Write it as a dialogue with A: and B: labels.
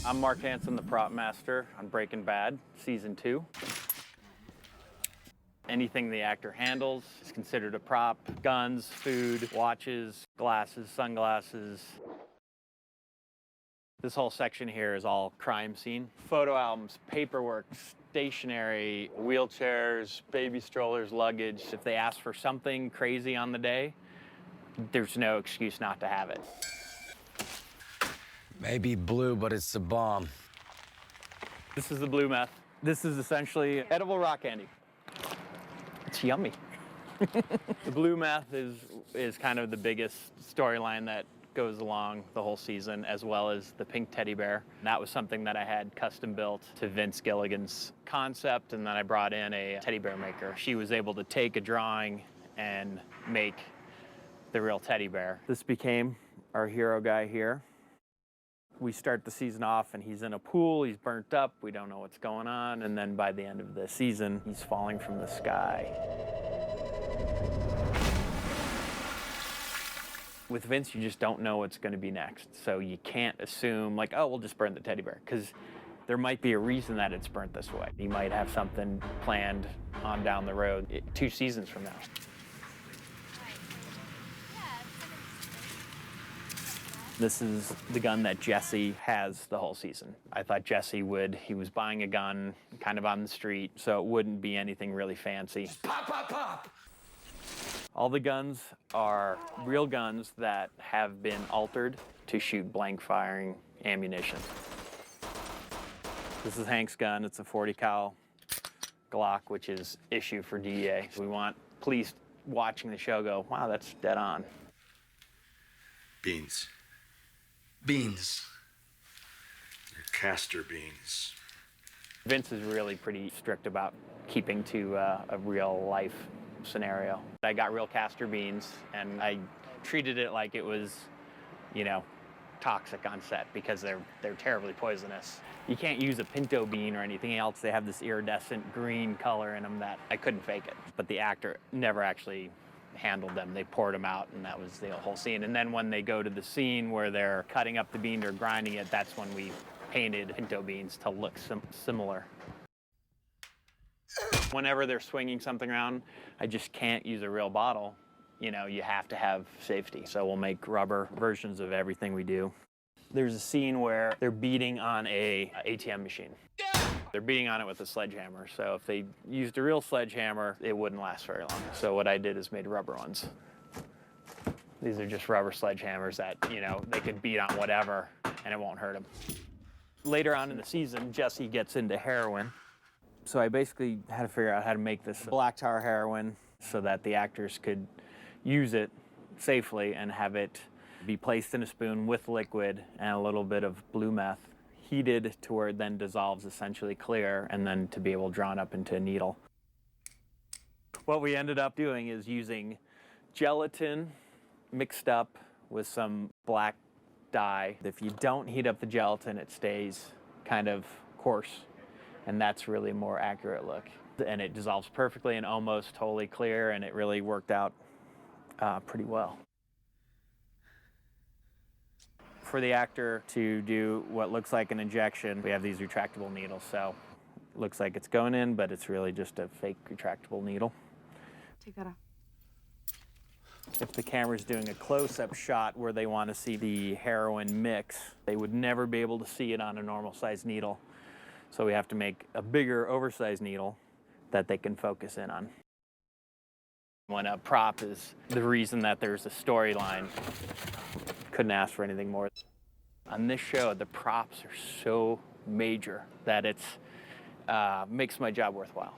A: I'm Mark Hansen, the prop master on Breaking Bad, season 2. Anything the actor handles is considered a prop. Guns, food, watches, glasses, sunglasses. This whole section here is all crime scene. Photo albums, paperwork, stationery, wheelchairs, baby strollers, luggage. If they ask for something crazy on the day, there's no excuse not to have it.
B: Maybe blue, but it's a bomb.
A: This is the blue meth. This is essentially edible rock candy. It's yummy. The blue meth is kind of the biggest storyline that goes along the whole season, as well as the pink teddy bear. That was something that I had custom built to Vince Gilligan's concept, and then I brought in a teddy bear maker. She was able to take a drawing and make the real teddy bear. This became our hero guy here. We start the season off and he's in a pool, he's burnt up, we don't know what's going on, and then by the end of the season, he's falling from the sky. With Vince, you just don't know what's going to be next. So you can't assume, like, oh, we'll just burn the teddy bear, because there might be a reason that it's burnt this way. He might have something planned on down the road 2 seasons from now. This is the gun that Jesse has the whole season. I thought Jesse he was buying a gun kind of on the street, so it wouldn't be anything really fancy.
B: Pop, pop, pop!
A: All the guns are real guns that have been altered to shoot blank firing ammunition. This is Hank's gun. It's a 40 cal Glock, which is issue for DEA. We want police watching the show go, wow, that's dead on.
C: Beans.
D: Beans.
C: They're castor beans.
A: Vince is really pretty strict about keeping to a real life scenario. I got real castor beans and I treated it like it was, you know, toxic on set because they're terribly poisonous. You can't use a pinto bean or anything else. They have this iridescent green color in them that I couldn't fake it. But the actor never actually handled them. They poured them out and that was the whole scene. And then when they go to the scene where they're cutting up the bean or grinding it, that's when we painted pinto beans to look similar. Whenever they're swinging something around, I just can't use a real bottle. You know, you have to have safety. So we'll make rubber versions of everything we do. There's a scene where they're beating on a ATM machine. They're beating on it with a sledgehammer. So if they used a real sledgehammer, it wouldn't last very long. So what I did is made rubber ones. These are just rubber sledgehammers that, you know, they could beat on whatever and it won't hurt them. Later on in the season, Jesse gets into heroin. So I basically had to figure out how to make this black tar heroin so that the actors could use it safely and have it be placed in a spoon with liquid and a little bit of blue meth, heated to where it then dissolves essentially clear, and then to be able to drawn up into a needle. What we ended up doing is using gelatin mixed up with some black dye. If you don't heat up the gelatin, it stays kind of coarse. And that's really a more accurate look. And it dissolves perfectly and almost totally clear, and it really worked out pretty well. For the actor to do what looks like an injection, we have these retractable needles. So it looks like it's going in, but it's really just a fake retractable needle.
E: Take that off.
A: If the camera's doing a close-up shot where they want to see the heroin mix, they would never be able to see it on a normal size needle. So we have to make a bigger, oversized needle that they can focus in on. When a prop is the reason that there's a storyline, couldn't ask for anything more. On this show, the props are so major that it makes my job worthwhile.